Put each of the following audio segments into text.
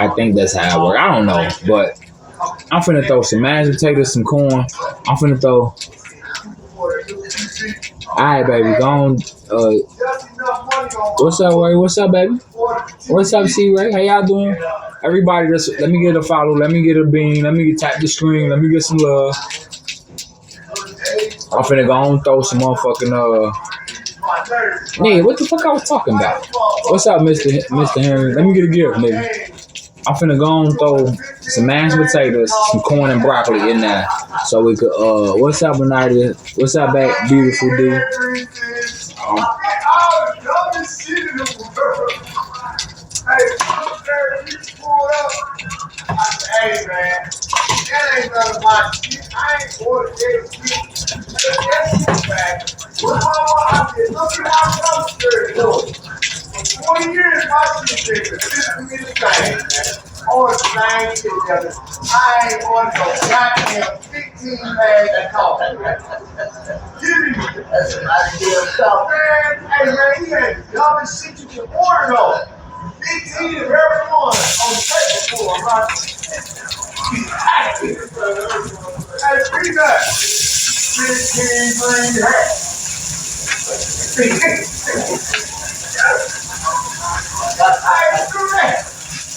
I think that's how it works. I don't know, but I'm finna throw some mashed potatoes, some corn. I'm finna throw. Alright, baby, go on. What's up, Ray? What's up, baby? What's up, C Ray? How y'all doing? Everybody, just let me get a follow. Let me get a bean. Let me get tap the screen. Let me get some love. I'm finna go on throw some motherfucking nigga, what the fuck I was talking about? What's up, Mr. Henry? Let me get a gift, nigga. I'm finna go on throw some mashed potatoes, some corn and broccoli in there, so we could. What's up, Benita? What's up, back, beautiful dude? Hey man, that ain't none of my shit. I ain't ordered that shit. That shit back. What my mom did, look at how I'm scared of. For 20 years, my shit been consistently the same, man. On the same shit together. I ain't ordered no goddamn 15 bags of coffee, man. Give me that's an idea of stuff. Man, hey man, he had the dumbest shit you can order though. 15 of every one on the paper for him, right? Hey, free that. 15 green hat.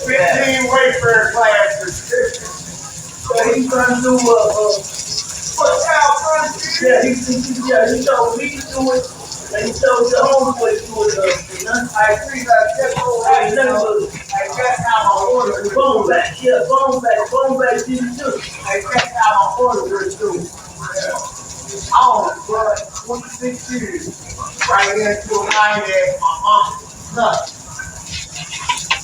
15 Wayfair classes. So he's trying to do what child trying to do? Yeah, he told me to do it. And he told the homeboy to do it. I agree that that's all right. That's how my order is. Bone back, yeah, bone back did it too. That's how my order is too. Oh, but 26 years. Right here to a line there, my mom's nuts.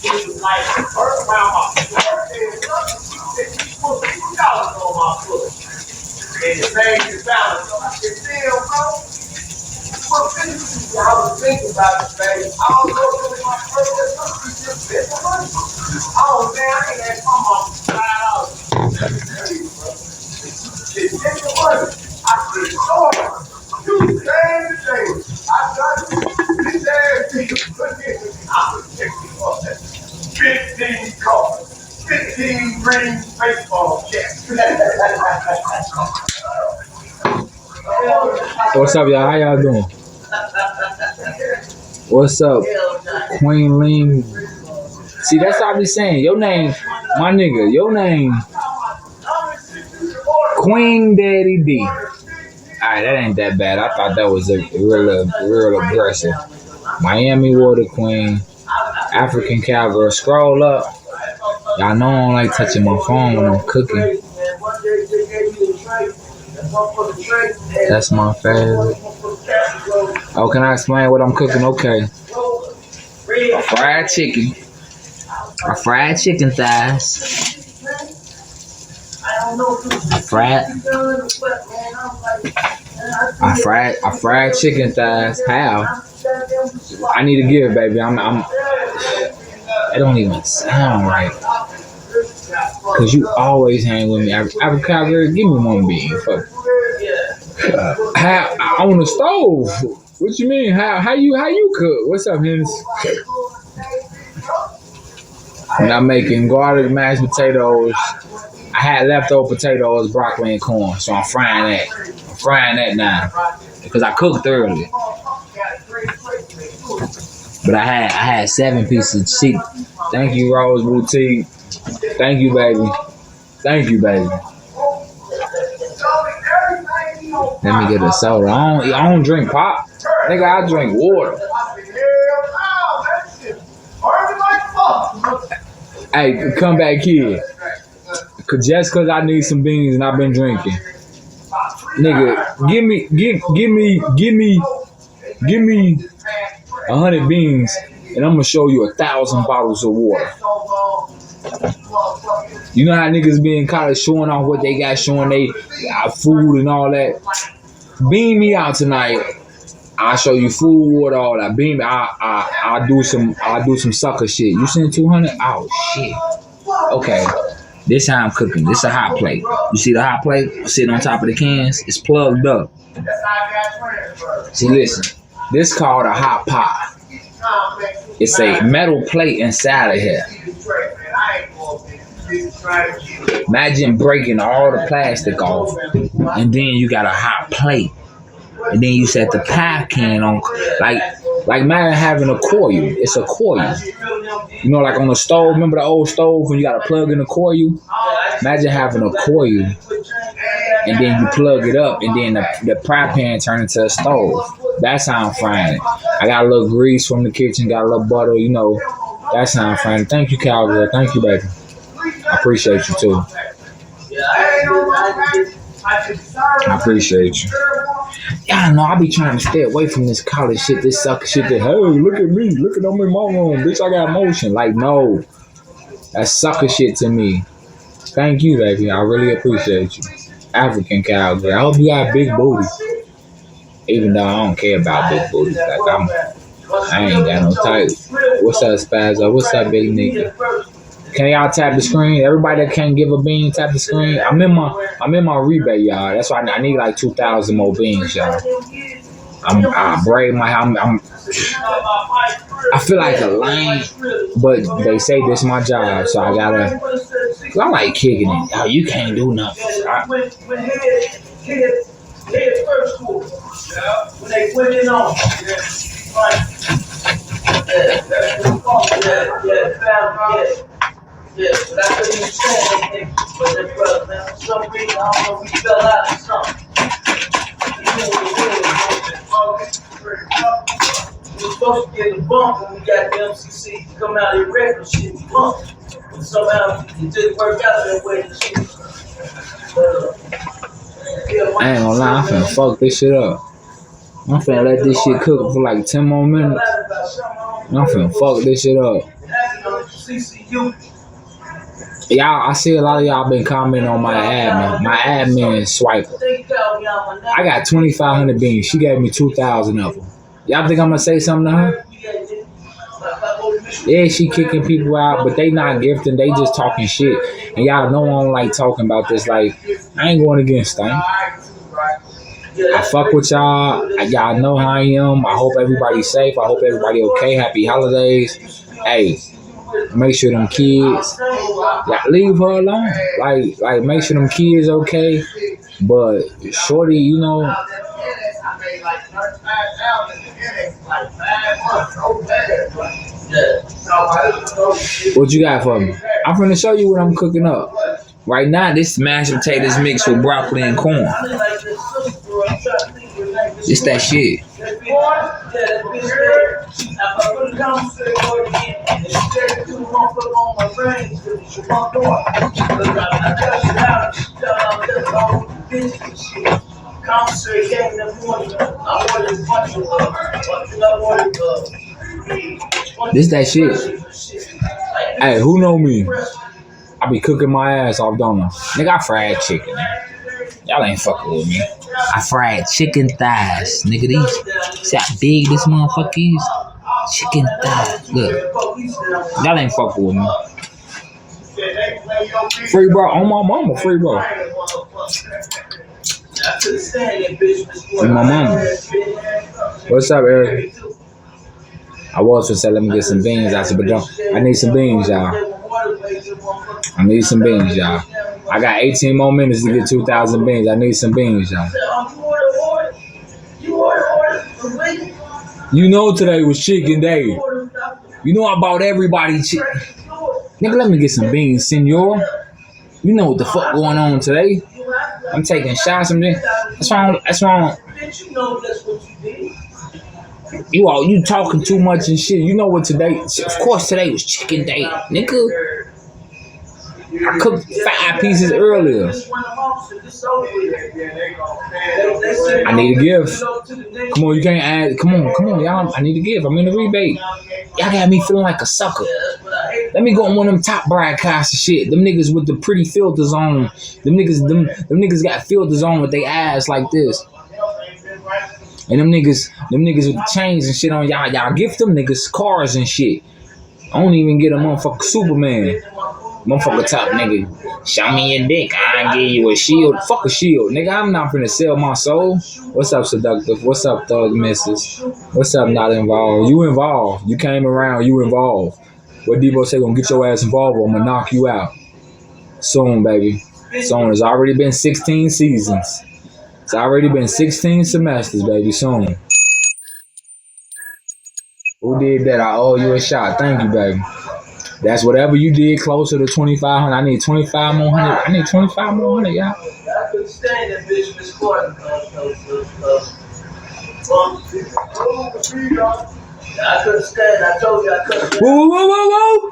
It was like around my birthday or something. She said she put $50 on my foot. And it made the balance. So I said, damn, bro. I was thinking about this, baby. I don't know if it was my birthday or something. She just spent the money. Oh, man, I ain't asked my mom $5. She spent the money. I said, Lord, you stand the day. I got you. This ass nigga put in. I was checking for that. 15 cars. 15 green baseball caps. What's up, y'all? How y'all doing? What's up, Queen Ling? See, that's what I be saying. Your name, my nigga, your name, Queen Daddy D. Alright, that ain't that bad. I thought that was a real aggressive. Miami Water Queen, African Cowgirl. Scroll up. Y'all know I don't like touching my phone when I'm cooking. That's my favorite. Oh, can I explain what I'm cooking? Okay. A fried chicken. A fried chicken thighs. A fried chicken thighs. How? I need to give, baby. That don't even sound right. Cause you always hang with me. Avocado, give me one bean. Fuck. How on the stove? What you mean? How you cook? What's up, Hennis? When I'm making garlic mashed potatoes, I had leftover potatoes, broccoli, and corn, so I'm frying that. I'm frying that now because I cooked earlier. But I had 7 pieces of chicken. Thank you, Rose Boutique. Thank you, baby. Thank you, baby. Let me get a soda. I don't drink pop. Nigga, I drink water. Hey, come back here. Just cause I need some beans and I've been drinking. Nigga, give me 100 beans and I'm gonna show you 1,000 bottles of water. You know how niggas be in college showing off what they got, showing they food and all that. Beam me out tonight. I'll show you food, water, all that. Beam. I'll do some sucker shit. You send 200? Oh shit. Okay. This how I'm cooking. This a hot plate. You see the hot plate sitting on top of the cans? It's plugged up. See, listen. This called a hot pot. It's a metal plate inside of here. Imagine breaking all the plastic off, and then you got a hot plate, and then you set the pie can on, like imagine having a coil. It's a coil. You know, like on the stove. Remember the old stove when you got to plug in the coil? Imagine having a coil, and then you plug it up, and then the fry pan turn into a stove. That's how I'm frying it. I got a little grease from the kitchen, got a little butter, you know. That's how I'm frying it. Thank you, cowgirl. Thank you, baby. I appreciate you, too. I appreciate you. Yeah, I know. I be trying to stay away from this college shit, this sucker shit that, hey, look at me. Look at them in my room. Bitch, I got motion. Like, no. That's sucker shit to me. Thank you, baby. I really appreciate you. African cowgirl. I hope you got big booty. Even though I don't care about big booties. Like, I ain't got no type. What's up, Spazzo? What's up, big nigga? Can y'all tap the screen? Everybody that can't give a bean, tap the screen. I'm in my rebate, y'all. That's why I need like 2,000 more beans, y'all. I braid my. I feel like a lame, but they say this is my job, so I gotta. Cause I like kicking it. Oh, you can't do nothing. When they went in on yeah, but I couldn't even stand that nigga. But that brother, man, for some reason, I don't know if he fell out or something. We were supposed to get a bump when we got the MCC to come out of the record shit, we bumped. But somehow it didn't work out that way. I ain't gonna lie, I'm finna fuck this shit up. I'm finna let this shit cook for like 10 more minutes. I'm finna fuck this shit up. Y'all, I see a lot of y'all been commenting on my admin. My admin is swiping. I got 2,500 beans. She gave me 2,000 of them. Y'all think I'm gonna say something to her? Yeah, she kicking people out, but they not gifting. They just talking shit. And y'all know I don't like talking about this. Like, I ain't going against them. I fuck with y'all. Y'all know how I am. I hope everybody's safe. I hope everybody okay. Happy holidays. Hey, make sure them kids, leave her alone. Like make sure them kids okay. But shorty, you know. What you got for me? I'm finna show you what I'm cooking up. Right now, this mashed potatoes mixed with broccoli and corn. It's that shit. This that shit. Hey, who know me? I be cooking my ass off, don't I? Nigga, I fried chicken. Y'all ain't fucking with me. I fried chicken thighs. Nigga, see how big this motherfucker is? Chicken thighs. Look. Y'all ain't fucking with me. Free bro. On my mama, free bro. On my mama. What's up, Eric? I was gonna say, let me get some beans. I said, but don't. I need some beans, y'all. I need some beans, y'all. I got 18 more minutes to get 2,000 beans. I need some beans, y'all. You know today was chicken day. You know I bought everybody chicken. Nigga, let me get some beans, senor. You know what the fuck going on today. I'm taking shots. That's wrong. You talking too much and shit. You know what today? Of course today was chicken day, nigga. I cooked 5 pieces earlier. I need a gift. Come on, you can't add. Come on, y'all. I need a gift. I'm in the rebate. Y'all got me feeling like a sucker. Let me go on one of them top broadcasts and shit. Them niggas with the pretty filters on. Them niggas got filters on with their ass like this. And them niggas with the chains and shit on y'all gift them niggas cars and shit. I don't even get a motherfucker Superman. Motherfucker top nigga. Show me your dick. I give you a shield. Fuck a shield. Nigga, I'm not finna sell my soul. What's up, seductive? What's up, thug missus? What's up, not involved? You involved. You came around, you involved. What Debo say, gonna get your ass involved or I'm gonna knock you out. Soon, baby. Soon. It's already been 16 seasons. It's already been 16 semesters, baby. Soon. Who did that? I owe you a shot. Thank you, baby. That's whatever you did closer to 2,500. I need 25 more hundred. I need 25 more hundred, y'all. I couldn't stand that bitch Miss Gordon. I couldn't stand. I told you I couldn't stand. Whoa, whoa, whoa, whoa.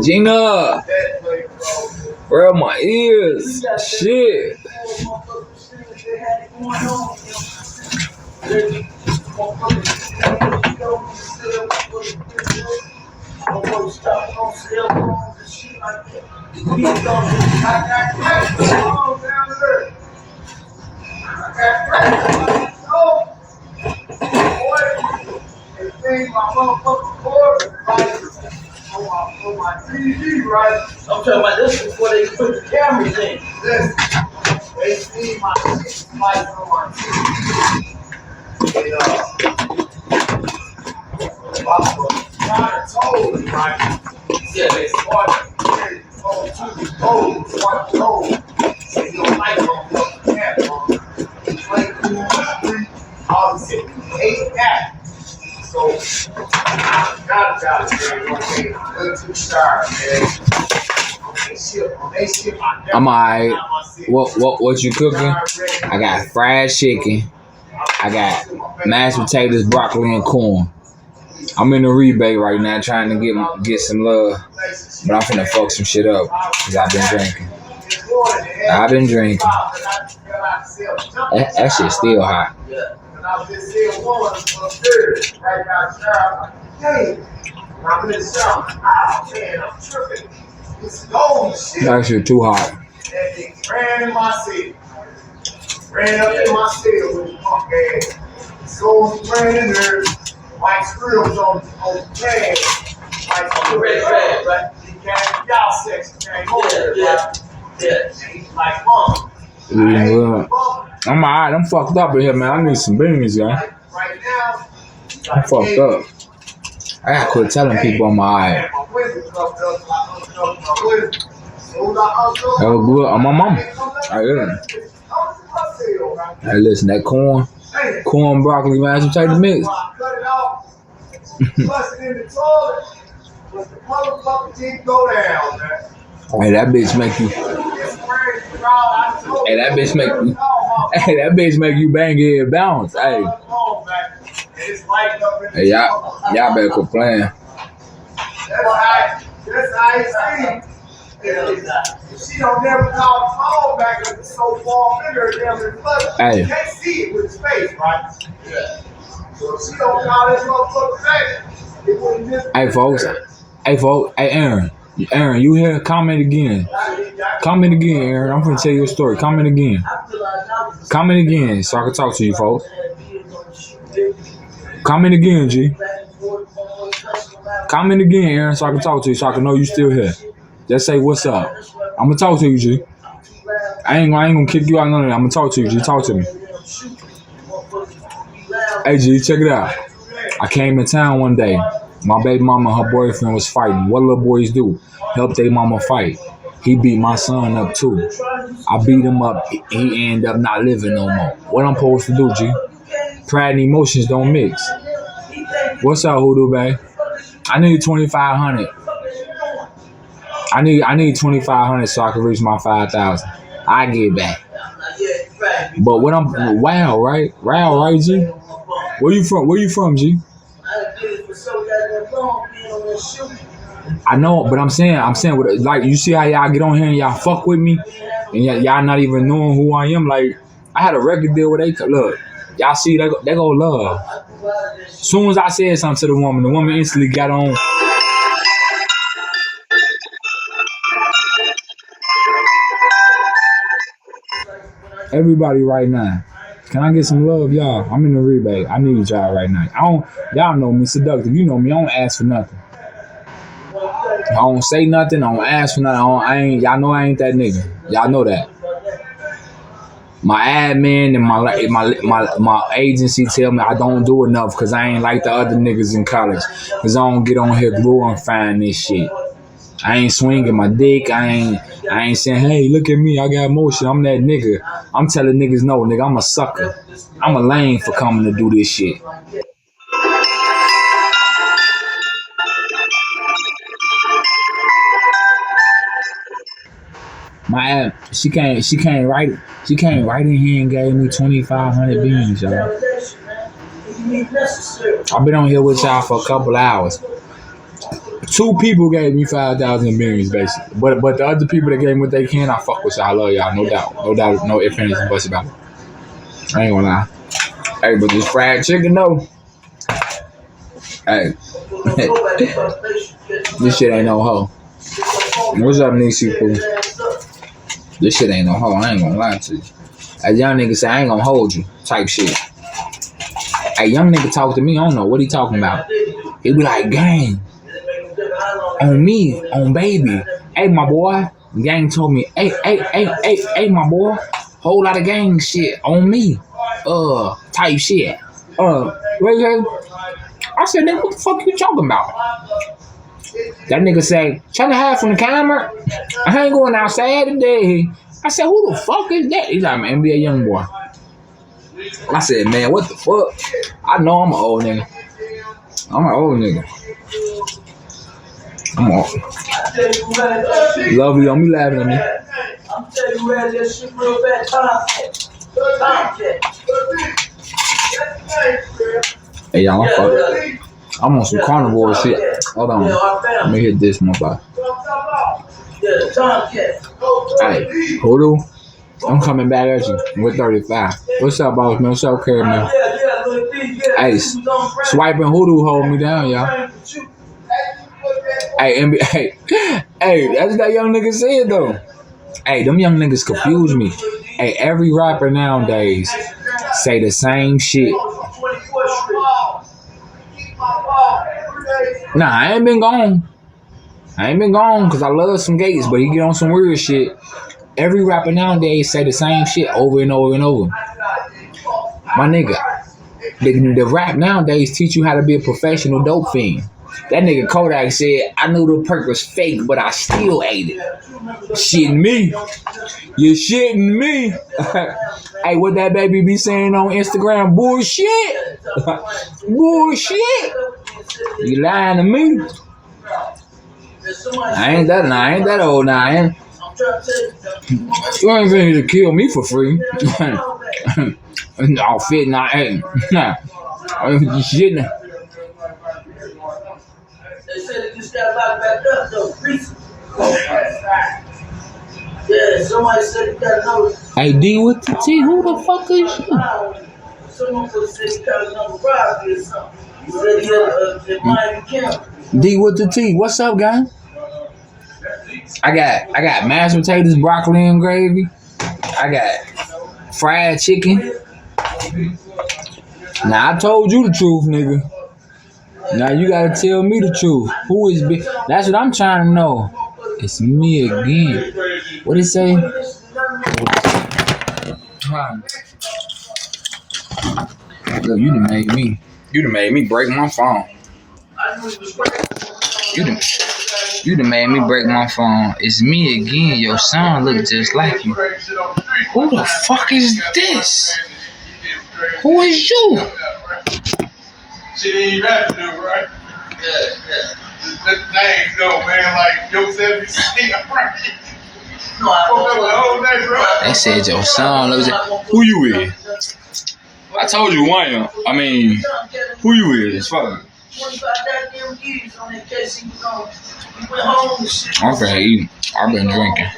Gina, bro, my ears, shit. My motherfucking board on my TV, right? I'm talking about this before they put the cameras in. Listen, they see my lights on my TV. And, I told them, right? Yeah, they started told. So your light on fucking camera. It's like 2 on the street. All the 8 that. So, got it, man. Okay, good 2-star, man. They ship I'm alright. What you cooking? I got fried chicken. I got mashed potatoes, broccoli, and corn. I'm in the rebate right now, trying to get some love, but I'm finna fuck some shit up because I've been drinking. That shit's still hot. I was just seeing one upstairs, right outside. Hey, I'm in the shower. Oh, man, I'm tripping. It's gold shit. That shit too hot. And they ran in my cell. Ran up in my cell with his punk ass. So he ran in there. Mike's grills on the bag. Mike's on the red bag, right? He came to y'all section, came over there, right? Yeah. And he's like, Mom. I'm alright. I'm fucked up in here, man. I need some beans, y'all. Right now, I'm fucked up. I gotta quit telling people I'm alright. That was good on my mama. Hey, listen, that corn, broccoli, mashed potato mix. Hey, that bitch make you. Hey, that bitch make you bang head bounce. Hey. Hey, y'all better quit playing. That's how it seems. She don't never call the phone back because it's so far bigger than the flood. Hey. You can't see it with his face, right? Yeah. So if she don't call this motherfucker back, it wouldn't just. Hey, folks. Hey, Aaron, you here? Comment again. Comment again, Aaron. I'm gonna tell you a story. Comment again so I can talk to you, folks. Comment again, G. Comment again, Aaron, so I can talk to you, so I can know you still here. Just say what's up. I'm gonna talk to you, G. I ain't gonna kick you out none of that. I'm gonna talk to you, G. Talk to me. Hey, G, check it out. I came in town one day. My baby mama and her boyfriend was fighting. What little boys do? Help their mama fight. He beat my son up too. I beat him up. He ended up not living no more. What I'm supposed to do, G? Pride and emotions don't mix. What's up, Hoodoo Bay? I need 2,500. I need 2,500 so I can reach my 5,000. I get back. But what I'm wow, right, G? Where you from, G? I know, but I'm saying, like, you see how y'all get on here and y'all fuck with me, and y'all not even knowing who I am. Like, I had a record deal where they look. Y'all see, they go love. Soon as I said something to the woman instantly got on. Everybody right now. Can I get some love, y'all? I'm in the rebate. I need y'all right now. Y'all know me, seductive. You know me. I don't ask for nothing. I don't say nothing. I don't ask for nothing. Y'all know I ain't that nigga. Y'all know that. My admin and my agency tell me I don't do enough because I ain't like the other niggas in college. Cause I don't get on here glorifying this shit. I ain't swinging my dick. I ain't saying, hey, look at me. I got motion. I'm that nigga. I'm telling niggas, no, nigga, I'm a sucker. I'm a lame for coming to do this shit. My ass, she came right in here and gave me 2,500 beans, y'all. I've been on here with y'all for a couple hours. 2 people gave me 5,000 beans, basically. But the other people that gave me what they can, I fuck with y'all. I love y'all, no doubt, no ifs, ands, and buts about it. I ain't gonna lie. Hey, but this fried chicken though, hey, this shit ain't no hoe. What's up, Nisi? This shit ain't no hoe. I ain't gonna lie to you. As young nigga say, I ain't gonna hold you. Type shit. Hey, young nigga talk to me. I don't know what he talking about. He be like, gang, on me, on baby. Hey, my boy. Gang told me, hey, my boy. Whole lot of gang shit on me. Type shit. I said, nigga, what the fuck you talking about? That nigga say, turn the half from the camera. I ain't going outside today. I said, who the fuck is that? He's like, I'm an NBA young boy. I said, man, what the fuck? I know I'm an old nigga. I'm an old nigga. I'm old. Lovely on me laughing at me. I'm telling you, man, that shit real bad. Hey, y'all, I'm on some carnivore shit. Hold on. Let me hit this, my boy. Hey, Hoodoo, I'm coming back at you with 35. What's up, boss, man? What's up, Kerry, man? Hey, swiping Hoodoo hold me down, y'all. Hey, that's that young nigga said, though. Hey, them young niggas confuse me. Hey, every rapper nowadays say the same shit. Nah, I ain't been gone because I love some Gates, but he get on some weird shit. Every rapper nowadays say the same shit over and over and over. My nigga, the rap nowadays teach you how to be a professional dope fiend. That nigga Kodak said, I knew the perk was fake, but I still ate it. Shitting me. You shitting me. Hey, what that baby be saying on Instagram? Bullshit. Bullshit. You lying to me? I ain't that old now. You ain't ready to kill me for free. All fit, nah, hey. Nah. You shitting. They said it just got locked back up though. Yeah, somebody said you got notice. Hey, D with the T, who the fuck is you? Someone said you got another robbery or something. He said he had Miami County. D with the T, what's up, guy? I got mashed potatoes, broccoli and gravy. I got fried chicken. Now I told you the truth, nigga. Now you gotta tell me the truth. Who is big? That's what I'm trying to know. It's me again. What it say? Look, you done made me break my phone. You done made me break my phone. It's me again. Your son look just like you. Who the fuck is this? Who is you? Shit ain't rap to do, right? Yeah. The things though, man, like your 70 right? No, I don't know. They said your son looks like who you is? I told you who I am. I mean, who you is? Fuck. I'm finna eat. I've been drinking.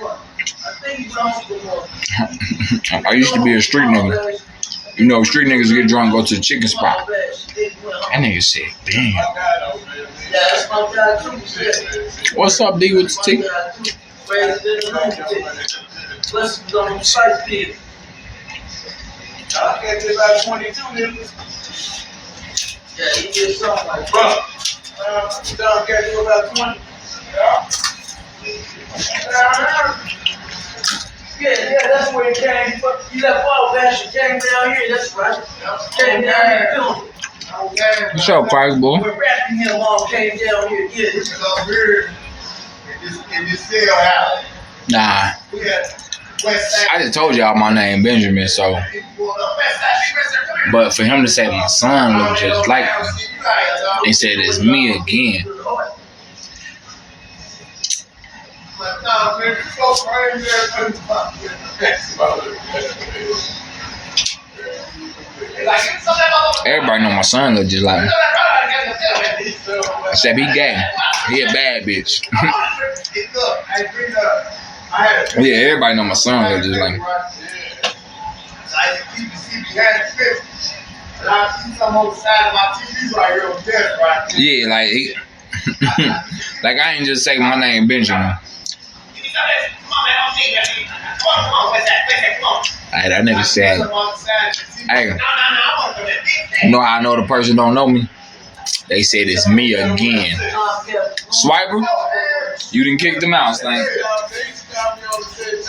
I used to be a street nigga. You know, street niggas get drunk, go to the chicken spot. That nigga said, damn. What's up, D with the T? I can't get about 22 niggas. Yeah, you get something like that. Don't catch you about 20. Yeah. Yeah, that's where it came from. You left all bash and came down here, that's right. Came down here too. What's up, Price boy? When rapping him all came down here, yeah. This is up here in this cell house. Nah. I just told y'all my name Benjamin, so. But for him to say my son looks just like me, they said it's me again. Everybody know my son look just like me. Except he gay. He a bad bitch. Yeah, everybody know my son look just like me. Yeah, like he, like I ain't just say my name Benjamin. Hey, that nigga said, hey, you know how I know the person don't know me? They said it's me again. Swiper, you done kicked them out, Slang.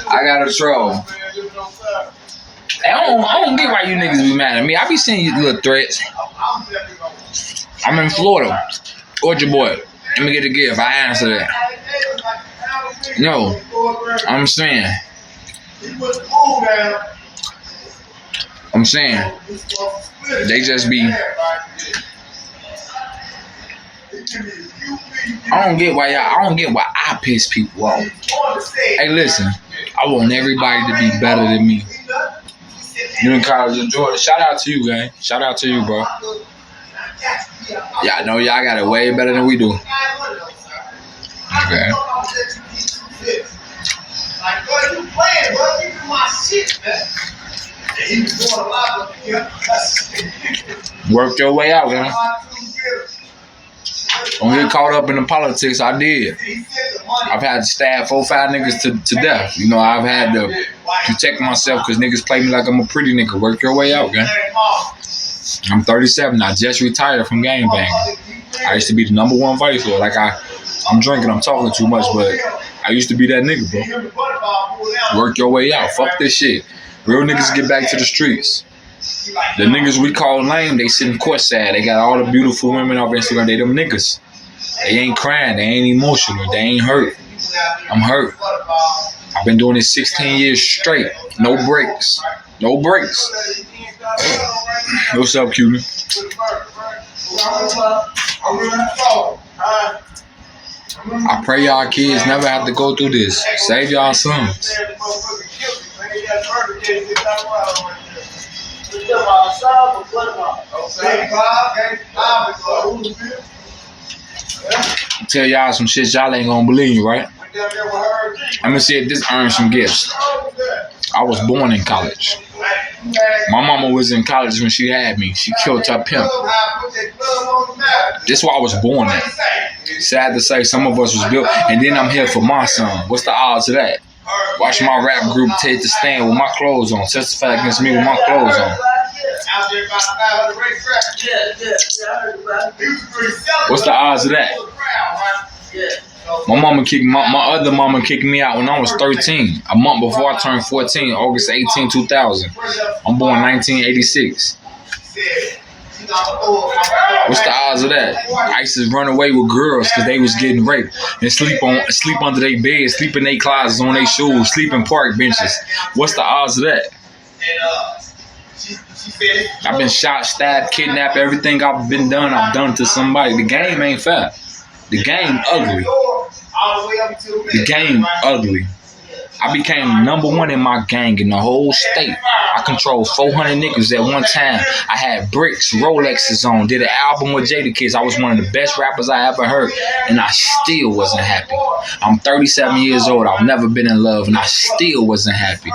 I got a troll. Hey, I don't get why you niggas be mad at me. I be seeing you little threats. I'm in Florida. What's your boy? Let me get a gift. I answer that. No, I'm saying. They just be. I don't get why I piss people off. Hey, listen, I want everybody to be better than me. You in college in Georgia. Shout out to you, gang. Shout out to you, bro. Yeah, I know y'all got it way better than we do. Okay. Work your way out, man. Don't get caught up in the politics. I did. I've had to stab 4 or 5 niggas to death. You know, I've had to protect myself because niggas play me like I'm a pretty nigga. Work your way out, gang. I'm 37. I just retired from gangbanging. I used to be the #1 vice lord. Like I'm drinking, I'm talking too much, but I used to be that nigga, bro. Work your way out. Fuck this shit. Real niggas get back to the streets. The niggas we call lame, they sitting courtside. They got all the beautiful women off Instagram. They them niggas. They ain't crying. They ain't emotional. They ain't hurt. I'm hurt. I've been doing this 16 years straight. No breaks. No breaks. What's up, Cuban? I pray y'all kids never have to go through this. Save y'all sons. Tell y'all some shit y'all ain't gonna believe, right? I'm gonna see if this earns some gifts. I was born in college. My mama was in college when she had me. She killed her pimp. This is where I was born at. Sad to say, some of us was built, and then I'm here for my son. What's the odds of that? Watch my rap group take the stand with my clothes on. Testify against me with my clothes on. What's the odds of that? My other mama kicked me out when I was 13. A month before I turned 14, August 18, 2000. I'm born 1986. What's the odds of that? ISIS run away with girls because they was getting raped and sleep under their beds, sleep in their closets, on their shoes, sleep in park benches. What's the odds of that? I've been shot, stabbed, kidnapped. Everything I've done to somebody. The game ain't fair. The game ugly. The game ugly. I became #1 in my gang in the whole state. I controlled 400 niggas at one time. I had bricks, Rolexes on, did an album with Jadakiss. I was one of the best rappers I ever heard, and I still wasn't happy. I'm 37 years old. I've never been in love, and I still wasn't happy.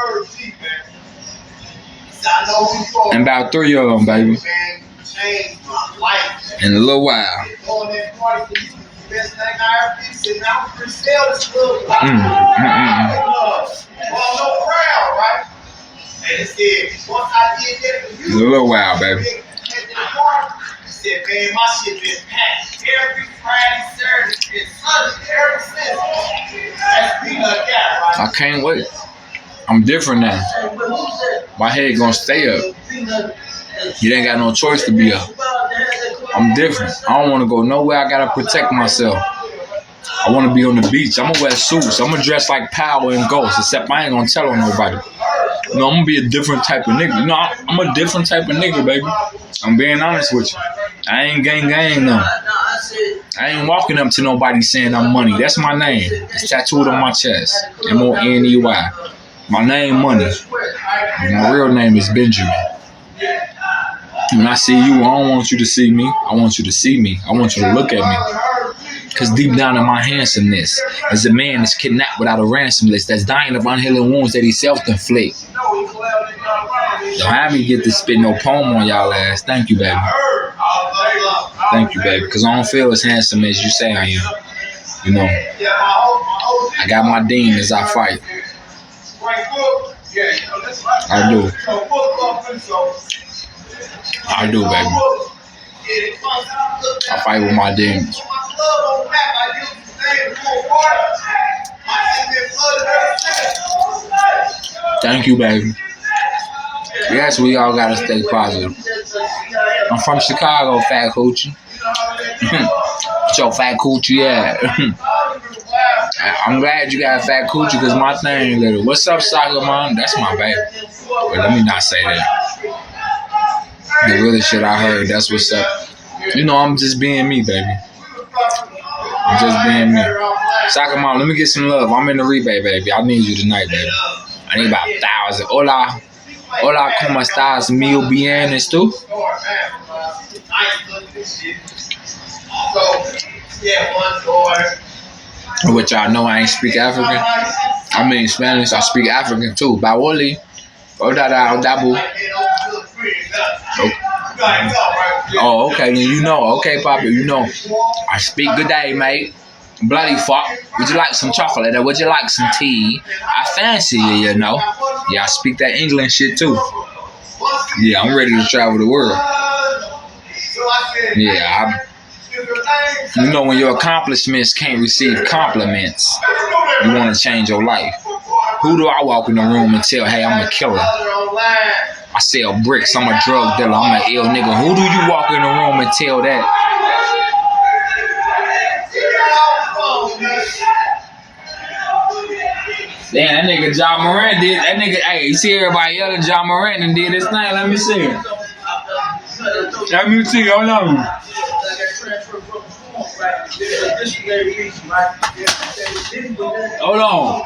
And about 3 of them, baby. In a little while. A little while, baby. I can't wait. I'm different now. My head gonna stay up. You ain't got no choice to be up. I'm different. I don't want to go nowhere. I gotta protect myself. I want to be on the beach. I'm gonna wear suits. I'm gonna dress like Power and Ghost. Except I ain't gonna tell on nobody. I'm gonna be a different type of nigga. I'm a different type of nigga, baby. I'm being honest with you. I ain't gang no. I ain't walking up to nobody saying I'm Money. That's my name. It's tattooed on my chest. Money. My name Money. My real name is Benjamin. When I see you, I don't want you to see me. I want you to see me. I want you to look at me. Because deep down in my handsomeness is a man that's kidnapped without a ransom list, that's dying of unhealing wounds that he self-inflict. Don't have me get to spit no poem on y'all ass. Thank you, baby. Thank you, baby. Because I don't feel as handsome as you say I am. You know, I got my demons I fight. I do. I do, baby. I fight with my demons. Thank you, baby. Yes, we all gotta stay positive. I'm from Chicago, fat coochie. What's your fat coochie at? I'm glad you got a fat coochie because my thing little. What's up, soccer mom? That's my baby. But let me not say that. The really shit I heard, that's what's up. You know, I'm just being me, baby. I'm just being me. Soccer mom, let me get some love. I'm in the rebate, baby. I need you tonight, baby. I need about 1,000. Hola, ¿cómo estás? Mío bien, ¿es tú? Which y'all know I ain't speak African. I mean Spanish. I speak African too. Bawoli. Dabu. Oh, okay. Then you know. Okay, Papa. You know. I speak good day, mate. Bloody fuck. Would you like some chocolate or would you like some tea? I fancy you, you know. Yeah, I speak that English shit too. Yeah, I'm ready to travel the world. Yeah, you know when your accomplishments can't receive compliments, you want to change your life. Who do I walk in the room and tell, hey, I'm a killer? I sell bricks, I'm a drug dealer, I'm an ill nigga. Who do you walk in the room and tell that? Damn, that nigga John Moran did. That nigga, hey, you see everybody yelling John Moran and did this thing. Let me see. Let me see, hold on. Hold on.